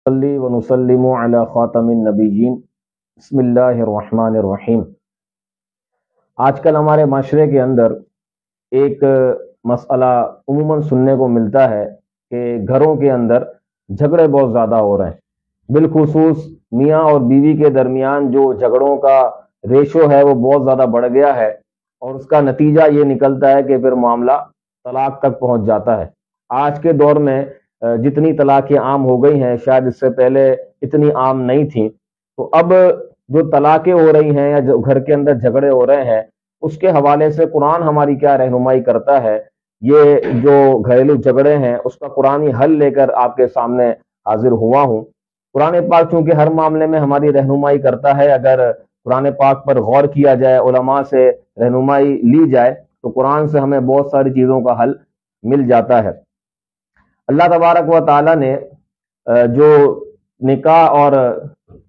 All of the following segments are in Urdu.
نصلي ونسلم على خاتم النبیین بسم اللہ الرحمن الرحیم۔ آج کل ہمارے معاشرے کے اندر ایک مسئلہ عموماً سننے کو ملتا ہے کہ گھروں کے اندر جھگڑے بہت زیادہ ہو رہے ہیں، بالخصوص میاں اور بیوی کے درمیان جو جھگڑوں کا ریشو ہے وہ بہت زیادہ بڑھ گیا ہے، اور اس کا نتیجہ یہ نکلتا ہے کہ پھر معاملہ طلاق تک پہنچ جاتا ہے۔ آج کے دور میں جتنی طلاقیں عام ہو گئی ہیں شاید اس سے پہلے اتنی عام نہیں تھیں، تو اب جو طلاقیں ہو رہی ہیں یا جو گھر کے اندر جھگڑے ہو رہے ہیں اس کے حوالے سے قرآن ہماری کیا رہنمائی کرتا ہے، یہ جو گھریلو جھگڑے ہیں اس کا قرآنی حل لے کر آپ کے سامنے حاضر ہوا ہوں۔ قرآن پاک چونکہ ہر معاملے میں ہماری رہنمائی کرتا ہے، اگر قرآن پاک پر غور کیا جائے، علماء سے رہنمائی لی جائے تو قرآن سے ہمیں بہت ساری چیزوں کا حل مل جاتا ہے۔ اللہ تبارک و تعالیٰ نے جو نکاح اور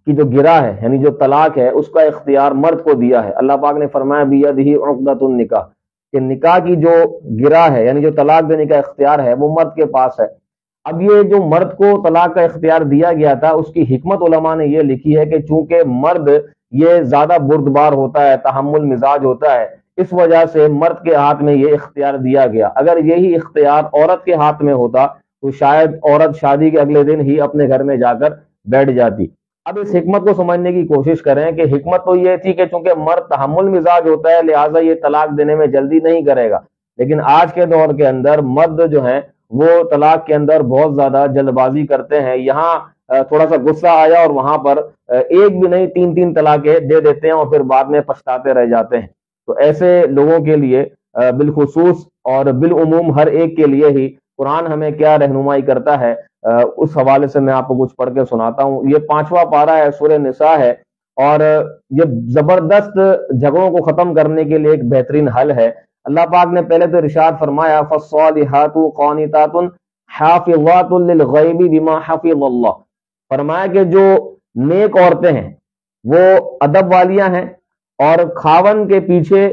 کی جو گرہ ہے یعنی جو طلاق ہے اس کا اختیار مرد کو دیا ہے۔ اللہ پاک نے فرمایا بیدہ عقدۃ النکاح، کہ نکاح کی جو گرہ ہے یعنی جو طلاق دینے کا اختیار ہے وہ مرد کے پاس ہے۔ اب یہ جو مرد کو طلاق کا اختیار دیا گیا تھا اس کی حکمت علماء نے یہ لکھی ہے کہ چونکہ مرد یہ زیادہ بردبار ہوتا ہے، تحمل مزاج ہوتا ہے، اس وجہ سے مرد کے ہاتھ میں یہ اختیار دیا گیا۔ اگر یہی اختیار عورت کے ہاتھ میں ہوتا تو شاید عورت شادی کے اگلے دن ہی اپنے گھر میں جا کر بیٹھ جاتی۔ اب اس حکمت کو سمجھنے کی کوشش کریں کہ حکمت تو یہ تھی کہ چونکہ مرد تحمل مزاج ہوتا ہے لہٰذا یہ طلاق دینے میں جلدی نہیں کرے گا، لیکن آج کے دور کے اندر مرد جو ہیں وہ طلاق کے اندر بہت زیادہ جلد بازی کرتے ہیں۔ یہاں تھوڑا سا غصہ آیا اور وہاں پر ایک بھی نہیں تین طلاقیں دے دیتے ہیں اور پھر بعد میں پچھتاتے رہ جاتے ہیں۔ تو ایسے لوگوں کے لیے بالخصوص اور بالعموم ہر ایک کے لیے ہی قرآن ہمیں کیا رہنمائی کرتا ہے اس حوالے سے میں آپ کو کچھ پڑھ کے سناتا ہوں۔ یہ 5واں پارہ ہے، سورہ نساء ہے، اور یہ زبردست جھگڑوں کو ختم کرنے کے لیے ایک بہترین حل ہے۔ اللہ پاک نے پہلے تو ارشاد فرمایا فالصالحات قانتات حافظات للغیب بما حفظ اللہ، فرمایا کہ جو نیک عورتیں ہیں وہ ادب والیاں ہیں اور خاون کے پیچھے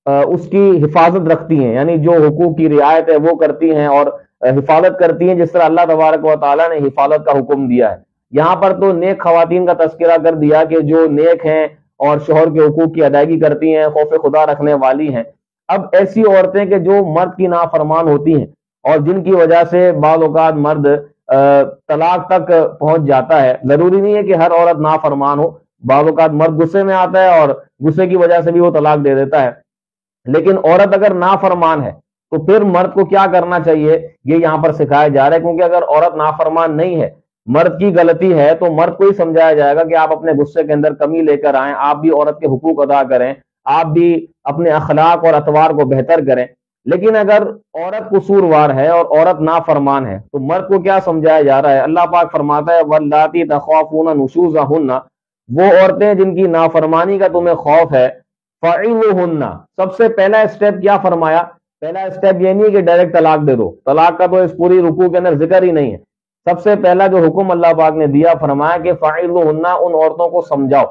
اس کی حفاظت رکھتی ہیں، یعنی جو حقوق کی رعایت ہے وہ کرتی ہیں اور حفاظت کرتی ہیں جس طرح اللہ تبارک و تعالیٰ نے حفاظت کا حکم دیا ہے۔ یہاں پر تو نیک خواتین کا تذکرہ کر دیا کہ جو نیک ہیں اور شوہر کے حقوق کی ادائیگی کرتی ہیں، خوف خدا رکھنے والی ہیں۔ اب ایسی عورتیں کہ جو مرد کی نافرمان ہوتی ہیں اور جن کی وجہ سے بعض اوقات مرد طلاق تک پہنچ جاتا ہے، ضروری نہیں ہے کہ ہر عورت نافرمان ہو، بعض اوقات مرد غصے میں آتا ہے اور غصے کی وجہ سے بھی وہ طلاق دے دیتا ہے، لیکن عورت اگر نافرمان ہے تو پھر مرد کو کیا کرنا چاہیے یہ یہاں پر سکھایا جا رہا ہے، کیونکہ اگر عورت نافرمان نہیں ہے، مرد کی غلطی ہے، تو مرد کو ہی سمجھایا جائے گا کہ آپ اپنے غصے کے اندر کمی لے کر آئیں، آپ بھی عورت کے حقوق ادا کریں، آپ بھی اپنے اخلاق اور اطوار کو بہتر کریں۔ لیکن اگر عورت قصوروار ہے اور عورت نافرمان ہے تو مرد کو کیا سمجھایا جا رہا ہے؟ اللہ پاک فرماتا ہے واللاتی تخافون نشوزہن، وہ عورتیں جن کی نافرمانی کا تمہیں خوف ہے، فعظوہن، سب سے پہلا اسٹیپ کیا فرمایا؟ پہلا اسٹیپ یہ نہیں کہ ڈائریکٹ طلاق دے دو، طلاق کا تو اس پوری رکوع کے اندر ذکر ہی نہیں ہے۔ سب سے پہلا جو حکم اللہ پاک نے دیا فرمایا کہ فعظوہن، ان عورتوں کو سمجھاؤ۔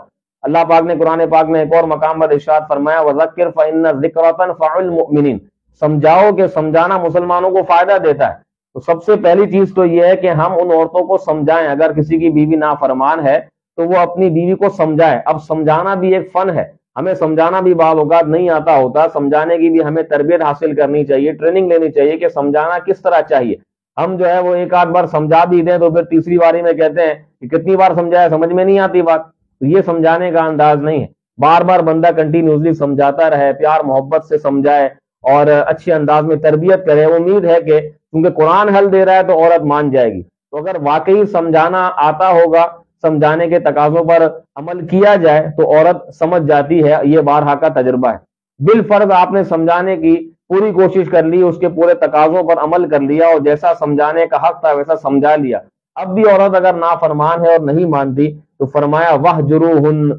اللہ پاک نے قرآن پاک میں ایک اور مقام پر ارشاد فرمایا وذکر فإن الذکرى تنفع المؤمنین، سمجھاؤ کہ سمجھانا مسلمانوں کو فائدہ دیتا ہے۔ تو سب سے پہلی چیز تو یہ ہے کہ ہم ان عورتوں کو سمجھائیں، اگر کسی کی بیوی نافرمان ہے تو وہ اپنی بیوی کو سمجھائے۔ اب سمجھانا بھی ایک فن ہے، ہمیں سمجھانا بھی بعض اوقات نہیں آتا ہوتا، سمجھانے کی بھی ہمیں تربیت حاصل کرنی چاہیے، ٹریننگ لینی چاہیے کہ سمجھانا کس طرح چاہیے۔ ہم جو ہے وہ ایک آدھ بار سمجھا بھی دیں تو پھر تیسری باری میں کہتے ہیں کہ کتنی بار سمجھایا، سمجھ میں نہیں آتی بات، تو یہ سمجھانے کا انداز نہیں ہے۔ بار بار بندہ کنٹینیوسلی سمجھاتا رہے، پیار محبت سے سمجھائے اور اچھے انداز میں تربیت کرے۔ امید ہے کہ کیونکہ قرآن حل دے رہا ہے تو عورت مان جائے گی۔ تو اگر واقعی سمجھانا آتا ہوگا، سمجھانے کے تقاضوں پر عمل کیا جائے تو عورت سمجھ جاتی ہے، یہ بارہا کا تجربہ ہے۔ بالفرض آپ نے سمجھانے کی پوری کوشش کر لی، اس کے پورے تقاضوں پر عمل کر لیا اور جیسا سمجھانے کا حق تھا ویسا سمجھا لیا، اب بھی عورت اگر نافرمان ہے اور نہیں مانتی تو فرمایا وَاہْجُرُوهُنَّ،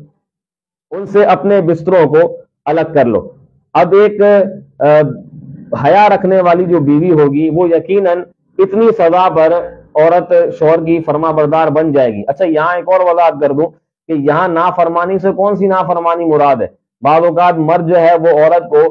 ان سے اپنے بستروں کو الگ کر لو۔ اب ایک حیا رکھنے والی جو بیوی ہوگی وہ یقیناً اتنی سزا پر عورت شوہر کی فرما بردار بن جائے گی۔ اچھا یہاں ایک اور وضاحت کر دوں کہ یہاں نافرمانی سے کون سی نافرمانی مراد ہے؟ بعض اوقات مرد جو ہے وہ عورت کو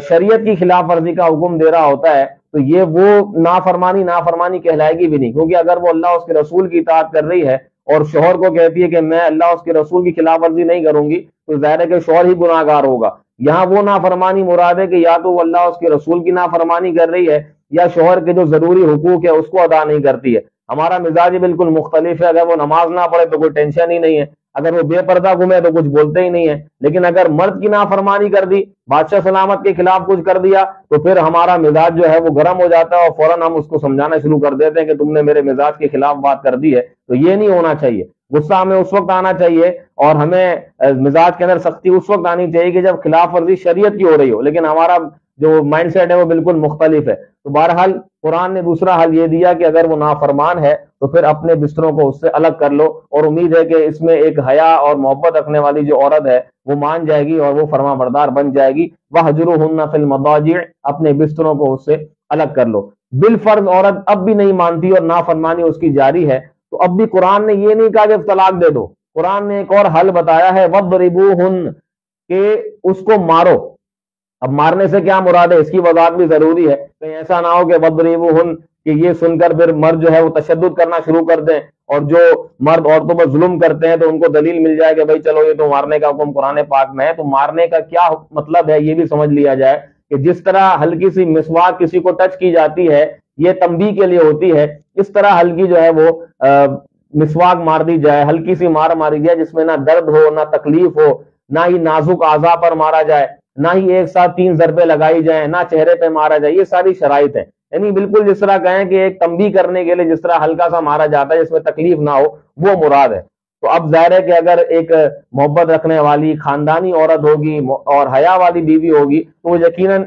شریعت کی خلاف ورزی کا حکم دے رہا ہوتا ہے تو یہ وہ نافرمانی کہلائے گی بھی نہیں، کیونکہ اگر وہ اللہ اس کے رسول کی اطاعت کر رہی ہے اور شوہر کو کہتی ہے کہ میں اللہ اس کے رسول کی خلاف ورزی نہیں کروں گی، تو ظاہر ہے کہ شوہر ہی گناہ گار ہوگا۔ یہاں وہ نافرمانی مراد ہے کہ یا تو وہ اللہ اس کے رسول کی نافرمانی کر رہی ہے یا شوہر کے جو ضروری حقوق ہے اس کو ادا نہیں کرتی ہے۔ ہمارا مزاج بالکل مختلف ہے، اگر وہ نماز نہ پڑھے تو کوئی ٹینشن ہی نہیں ہے، اگر وہ بے پردہ گھومے تو کچھ بولتے ہی نہیں ہے، لیکن اگر مرد کی نافرمانی کر دی، بادشاہ سلامت کے خلاف کچھ کر دیا، تو پھر ہمارا مزاج جو ہے وہ گرم ہو جاتا ہے اور فوراً ہم اس کو سمجھانا شروع کر دیتے ہیں کہ تم نے میرے مزاج کے خلاف بات کر دی ہے۔ تو یہ نہیں ہونا چاہیے، غصہ ہمیں اس وقت آنا چاہیے اور ہمیں مزاج کے اندر سختی اس وقت آنی چاہیے کہ جب خلاف ورزی شریعت کی ہو رہی ہو، لیکن ہمارا جو مائنڈ سیٹ ہے وہ بالکل مختلف ہے۔ تو بہرحال قرآن نے دوسرا حل یہ دیا کہ اگر وہ نافرمان ہے تو پھر اپنے بستروں کو اس سے الگ کر لو، اور امید ہے کہ اس میں ایک حیا اور محبت رکھنے والی جو عورت ہے وہ مان جائے گی اور وہ فرما بردار بن جائے گی۔ وَاهْجُرُوهُنَّ فِي الْمَضَاجِعِ، اپنے بستروں کو اس سے الگ کر لو۔ بالفرض عورت اب بھی نہیں مانتی اور نافرمانی اس کی جاری ہے، تو اب بھی قرآن نے یہ نہیں کہا کہ طلاق دے دو، قرآن نے ایک اور حل بتایا ہے، وَضْرِبُوهُنَّ، کہ اس کو مارو۔ اب مارنے سے کیا مراد ہے اس کی وضاحت بھی ضروری ہے، کہیں ایسا نہ ہو کہ وَضْرِبُوهُنَّ کہ یہ سن کر پھر مرد جو ہے وہ تشدد کرنا شروع کر دیں، اور جو مرد عورتوں پر ظلم کرتے ہیں تو ان کو دلیل مل جائے کہ بھائی چلو یہ تو مارنے کا حکم قرآن پاک میں ہے، تو مارنے کا کیا مطلب ہے یہ بھی سمجھ لیا جائے کہ جس طرح ہلکی سی مسواک کسی کو ٹچ کی جاتی ہے یہ تنبیہ کے لیے ہوتی ہے، اس طرح ہلکی جو ہے وہ مسواک مار دی جائے، ہلکی سی مار ماری جائے جس میں نہ درد ہو نہ تکلیف ہو، نہ ہی نازک اعضاء پر مارا جائے، نہ ہی ایک ساتھ 3 ضربیں لگائی جائیں، نہ چہرے پہ مارا جائے، یہ ساری شرائط ہیں۔ یعنی بالکل جس طرح کہیں کہ ایک تنبیہ کرنے کے لیے جس طرح ہلکا سا مارا جاتا ہے جس میں تکلیف نہ ہو، وہ مراد ہے۔ تو اب ظاہر ہے کہ اگر ایک محبت رکھنے والی خاندانی عورت ہوگی اور حیا والی بیوی ہوگی تو وہ یقیناً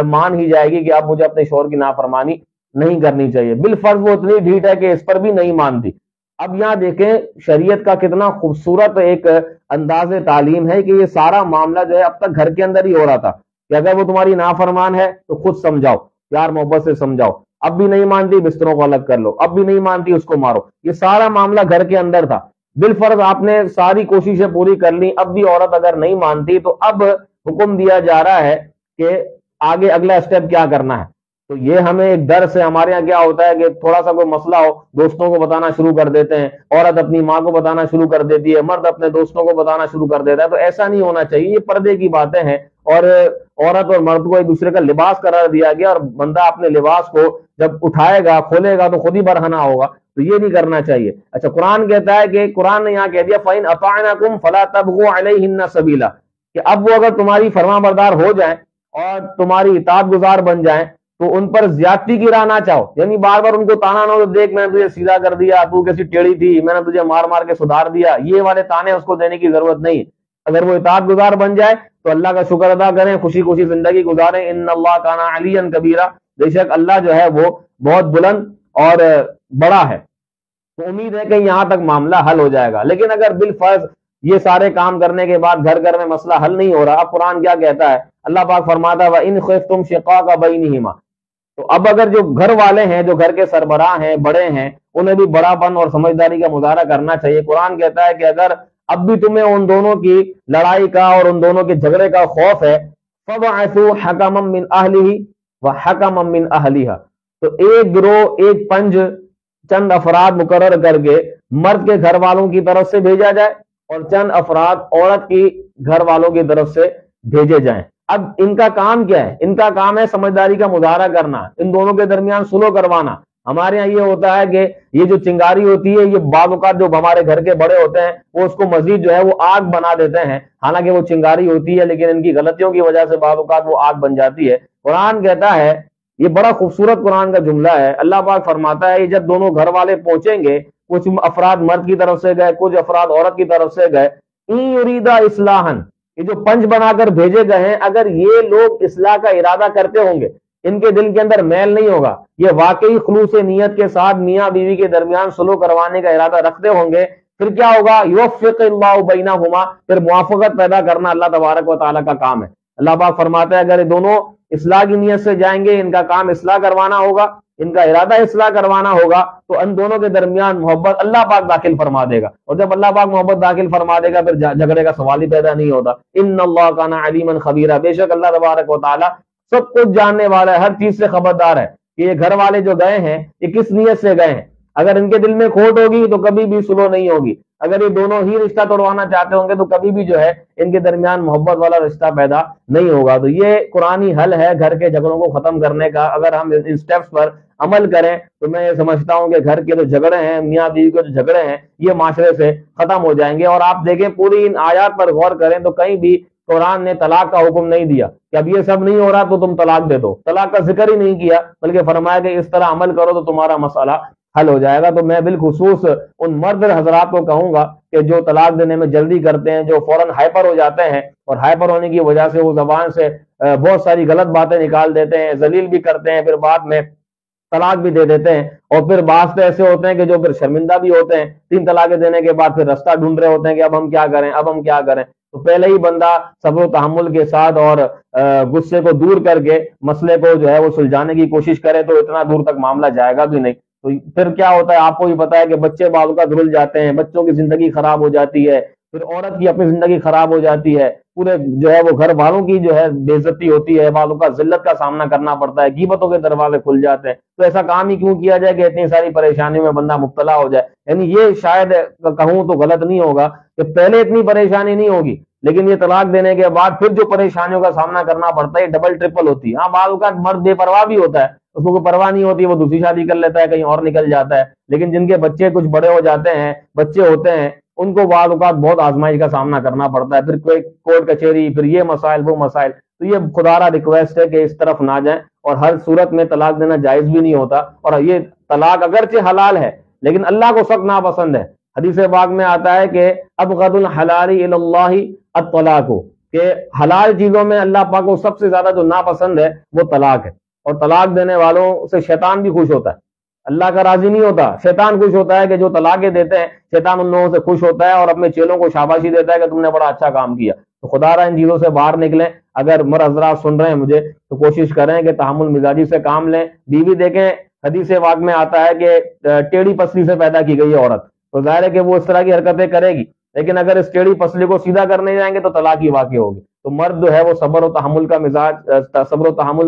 مان ہی جائے گی کہ اب مجھے اپنے شوہر کی نافرمانی نہیں کرنی چاہیے۔ بالفرض وہ اتنی ڈھیٹ ہے کہ اس پر بھی نہیں مانتی۔ اب یہاں دیکھیں شریعت کا کتنا خوبصورت ایک انداز تعلیم ہے کہ یہ سارا معاملہ جو ہے اب تک گھر کے اندر ہی ہو رہا تھا کہ اگر وہ تمہاری نافرمان ہے تو خود سمجھاؤ، پیار محبت سے سمجھاؤ، اب بھی نہیں مانتی بستروں کو الگ کر لو، اب بھی نہیں مانتی اس کو مارو، یہ سارا معاملہ گھر کے اندر تھا۔ بالفرض آپ نے ساری کوششیں پوری کر لی، اب بھی عورت اگر نہیں مانتی تو اب حکم دیا جا رہا ہے کہ آگے اگلا اسٹیپ کیا کرنا ہے۔ تو یہ ہمیں ایک ڈر سے، ہمارے یہاں کیا ہوتا ہے کہ تھوڑا سا کوئی مسئلہ ہو دوستوں کو بتانا شروع کر دیتے ہیں، عورت اپنی ماں کو بتانا شروع کر دیتی ہے، مرد اپنے دوستوں کو بتانا شروع کر دیتا ہے، تو ایسا نہیں ہونا چاہیے، یہ پردے کی باتیں ہیں، اور عورت اور مرد کو ایک دوسرے کا لباس قرار دیا گیا، اور بندہ اپنے لباس کو جب اٹھائے گا کھولے گا تو خود ہی برہنہ ہوگا، تو یہ نہیں کرنا چاہیے۔ اچھا قرآن کہتا ہے کہ قرآن نے یہاں کہہ دیا فَإِنْ أَطَعْنَكُمْ فَلَا تَبْغُوا عَلَيْهِنَّ سَبِيلًا، کہ اب وہ اگر تمہاری فرما بردار ہو جائیں اور تمہاری اطاعت گزار بن جائیں تو ان پر زیادتی کی راہ نہ چاہو، یعنی بار بار ان کو تانا نہ ہو، دیکھ میں نے تجھے سیدھا کر دیا، تو کیسی ٹیڑھی تھی، میں نے تجھے مار مار کے سدھار دیا، یہ والے تانے اس کو دینے کی ضرورت نہیں۔ اگر وہ اطاعت گزار بن جائے تو اللہ کا شکر ادا کریں، خوشی خوشی زندگی گزاریں۔ ان اللہ کان علیا کبیرا، بے شک اللہ جو ہے وہ بہت بلند اور بڑا ہے۔ تو امید ہے کہ یہاں تک معاملہ حل ہو جائے گا۔ لیکن اگر بالفرض یہ سارے کام کرنے کے بعد گھر گھر میں مسئلہ حل نہیں ہو رہا، اب قرآن کیا کہتا ہے؟ اللہ پاک فرماتا ہے وَإِنْ خِفْتُمْ شِقَاقَ بَيْنِهِمَا، تو اب اگر جو گھر والے ہیں، جو گھر کے سربراہ ہیں، بڑے ہیں، انہیں بھی بڑا پن اور سمجھداری کا مظاہرہ کرنا چاہیے۔ قرآن کہتا ہے کہ اگر اب بھی تمہیں ان دونوں کی لڑائی کا اور ان دونوں کے جھگڑے کا خوف ہے، فَبْعَثُوا حَكَمًا مِّنْ أَهْلِهِ وَحَكَمًا مِّنْ أَهْلِهَا، تو ایک گروہ، ایک پنج، چند افراد مقرر کر کے مرد کے گھر والوں کی طرف سے بھیجا جائے اور چند افراد عورت کی گھر والوں کی طرف سے بھیجے جائیں۔ اب ان کا کام کیا ہے؟ ان کا کام ہے سمجھداری کا مظاہرہ کرنا، ان دونوں کے درمیان سلو کروانا۔ ہمارے ہاں یہ ہوتا ہے کہ یہ جو چنگاری ہوتی ہے، یہ بعض اوقات جو ہمارے گھر کے بڑے ہوتے ہیں وہ اس کو مزید جو ہے وہ آگ بنا دیتے ہیں، حالانکہ وہ چنگاری ہوتی ہے لیکن ان کی غلطیوں کی وجہ سے بعض اوقات وہ آگ بن جاتی ہے۔ قرآن کہتا ہے، یہ بڑا خوبصورت قرآن کا جملہ ہے، اللہ پاک فرماتا ہے یہ جب دونوں گھر والے پہنچیں گے، کچھ افراد مرد کی طرف سے گئے، کچھ افراد عورت کی طرف سے گئے، ان یریدا اصلاحا، یہ جو پنج بنا کر بھیجے گئے ہیں، اگر یہ لوگ اصلاح کا ارادہ کرتے ہوں گے، ان کے دل کے اندر میل نہیں ہوگا، یہ واقعی خلوص نیت کے ساتھ میاں بیوی کے درمیان سلو کروانے کا ارادہ رکھتے ہوں گے، پھر کیا ہوگا؟ یوفق اللہ بینہما، پھر موافقت پیدا کرنا اللہ تبارک و تعالیٰ کا کام ہے۔ اللہ پاک فرماتا ہے اگر یہ دونوں اصلاح کی نیت سے جائیں گے، ان کا کام اصلاح کروانا ہوگا، ان کا ارادہ اصلاح کروانا ہوگا، تو ان دونوں کے درمیان محبت اللہ پاک داخل فرما دے گا، اور جب اللہ پاک محبت داخل فرما دے گا پھر جھگڑے کا سوال ہی پیدا نہیں ہوتا۔ ان اللہ کان علیما خبیرا، بے شک اللہ تبارک و تعالی سب کچھ جاننے والا ہے، ہر چیز سے خبردار ہے۔ کہ یہ گھر والے جو گئے ہیں یہ کس نیت سے گئے ہیں. اگر ان کے دل میں کھوٹ ہوگی تو کبھی بھی سلو نہیں ہوگی. اگر یہ دونوں ہی رشتہ توڑوانا چاہتے ہوں گے تو کبھی بھی جو ہے ان کے درمیان محبت والا رشتہ پیدا نہیں ہوگا. تو یہ قرآنی حل ہے گھر کے جھگڑوں کو ختم کرنے کا. اگر ہم ان سٹیپس پر عمل کریں تو میں یہ سمجھتا ہوں کہ گھر کے جو جھگڑے ہیں، میاں بیوی کے جو جھگڑے ہیں، یہ معاشرے سے ختم ہو جائیں گے. اور آپ دیکھیں پوری ان آیات پر غور کریں تو کہیں بھی قرآن نے طلاق کا حکم نہیں دیا کہ اب یہ سب نہیں ہو رہا تو تم طلاق دے دو. طلاق کا ذکر ہی نہیں کیا، بلکہ فرمایا کہ اس طرح عمل کرو تو تمہارا مسئلہ حل ہو جائے گا. تو میں بالخصوص ان مرد حضرات کو کہوں گا کہ جو طلاق دینے میں جلدی کرتے ہیں، جو فوراً ہائپر ہو جاتے ہیں اور ہائپر ہونے کی وجہ سے وہ زبان سے بہت ساری غلط باتیں نکال دیتے ہیں، ذلیل بھی کرتے ہیں، پھر بعد میں طلاق بھی دے دیتے ہیں. اور پھر بعض تو ایسے ہوتے ہیں کہ جو پھر شرمندہ بھی ہوتے ہیں، 3 طلاقیں دینے کے بعد پھر رستہ ڈھونڈ رہے ہوتے ہیں کہ اب ہم کیا کریں، اب ہم کیا کریں. تو پہلے ہی بندہ صبر و تحمل کے ساتھ اور غصے کو دور کر کے مسئلے کو جو ہے وہ سلجھانے کی کوشش کرے تو اتنا دور تک معاملہ جائے گا بھی نہیں. تو پھر کیا ہوتا ہے آپ کو بھی پتا ہے کہ بچے بعض کا دھل جاتے ہیں، بچوں کی زندگی خراب ہو جاتی ہے، پھر عورت کی اپنی زندگی خراب ہو جاتی ہے، پورے جو ہے وہ گھر والوں کی جو ہے بے عزتی ہوتی ہے، بعضوں کا ذلت کا سامنا کرنا پڑتا ہے، غیبتوں کے دروازے کھل جاتے ہیں. تو ایسا کام ہی کیوں کیا جائے کہ اتنی ساری پریشانیوں میں بندہ مبتلا ہو جائے. یعنی یہ شاید کہوں تو غلط نہیں ہوگا کہ پہلے اتنی پریشانی نہیں ہوگی، لیکن یہ طلاق دینے کے بعد پھر جو پریشانیوں کا سامنا کرنا پڑتا ہے یہ ڈبل ٹرپل ہوتی ہے. ہاں بعض اوقات مرد بے پرواہ بھی ہوتا ہے، اس کو کوئی پرواہ نہیں ہوتی، وہ دوسری شادی کر لیتا ہے، کہیں اور نکل جاتا ہے. لیکن جن کے بچے کچھ بڑے ہو جاتے ہیں، بچے ہوتے ہیں، ان کو بعض اوقات بہت آزمائش کا سامنا کرنا پڑتا ہے، پھر کوئی کورٹ کچہری، پھر یہ مسائل وہ مسائل. تو یہ خدا ریکویسٹ ہے کہ اس طرف نہ جائیں، اور ہر صورت میں طلاق دینا جائز بھی نہیں ہوتا. اور یہ طلاق اگرچہ حلال ہے لیکن اللہ کو سخت ناپسند ہے. حدیث پاک میں آتا ہے کہ ابغض الحلال الی اللہ الطلاق، کہ حلال چیزوں میں اللہ پاک کو سب سے زیادہ جو ناپسند ہے وہ طلاق ہے. اور طلاق دینے والوں سے شیطان بھی خوش ہوتا ہے، اللہ کا راضی نہیں ہوتا. شیطان خوش ہوتا ہے کہ جو طلاقیں دیتے ہیں، شیطان ان لوگوں سے خوش ہوتا ہے اور اپنے چیلوں کو شاباشی دیتا ہے کہ تم نے بڑا اچھا کام کیا. تو خدا را ان چیزوں سے باہر نکلیں. اگر مر حضرات سن رہے ہیں مجھے تو کوشش کریں کہ تحمل مزاجی سے کام لیں. بیوی دیکھیں حدیث پاک میں آتا ہے کہ ٹیڑھی پسلی سے پیدا کی گئی ہے عورت، تو ظاہر ہے کہ وہ اس طرح کی حرکتیں کرے گی، لیکن اگر اس ٹیڑھی پسلی کو سیدھا کرنے جائیں گے تو طلاق ہی واقع ہوگی. تو مرد جو ہے وہ صبر و تحمل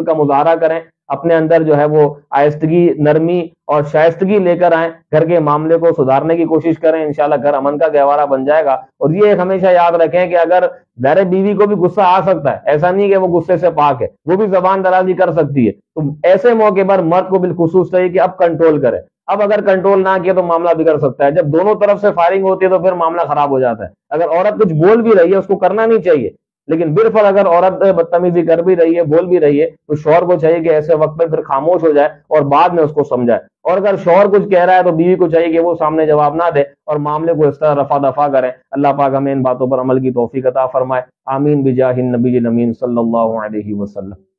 کا مظاہرہ کریں، اپنے اندر جو ہے وہ آہستگی، نرمی اور شائستگی لے کر آئیں، گھر کے معاملے کو سدھارنے کی کوشش کریں. انشاءاللہ گھر امن کا گہوارہ بن جائے گا. اور یہ ایک ہمیشہ یاد رکھیں کہ اگر ظاہر بیوی کو بھی غصہ آ سکتا ہے، ایسا نہیں کہ وہ غصے سے پاک ہے، وہ بھی زبان درازی کر سکتی ہے. تو ایسے موقع پر مرد کو بالخصوص چاہیے کہ اب کنٹرول کرے. اب اگر کنٹرول نہ کیا تو معاملہ بگڑ سکتا ہے. جب دونوں طرف سے فائرنگ ہوتی ہے تو پھر معاملہ خراب ہو جاتا ہے. اگر عورت کچھ بول بھی رہی ہے اس کو کرنا نہیں چاہیے، لیکن بالفعل اگر عورت بدتمیزی کر بھی رہی ہے، بول بھی رہی ہے، تو شوہر کو چاہیے کہ ایسے وقت میں پھر خاموش ہو جائے اور بعد میں اس کو سمجھائے. اور اگر شوہر کچھ کہہ رہا ہے تو بیوی کو چاہیے کہ وہ سامنے جواب نہ دے اور معاملے کو اس طرح رفع دفع کرے. اللہ پاک ہمیں ان باتوں پر عمل کی توفیق عطا فرمائے. آمین بجاہ النبی الامین صلی اللہ علیہ وسلم.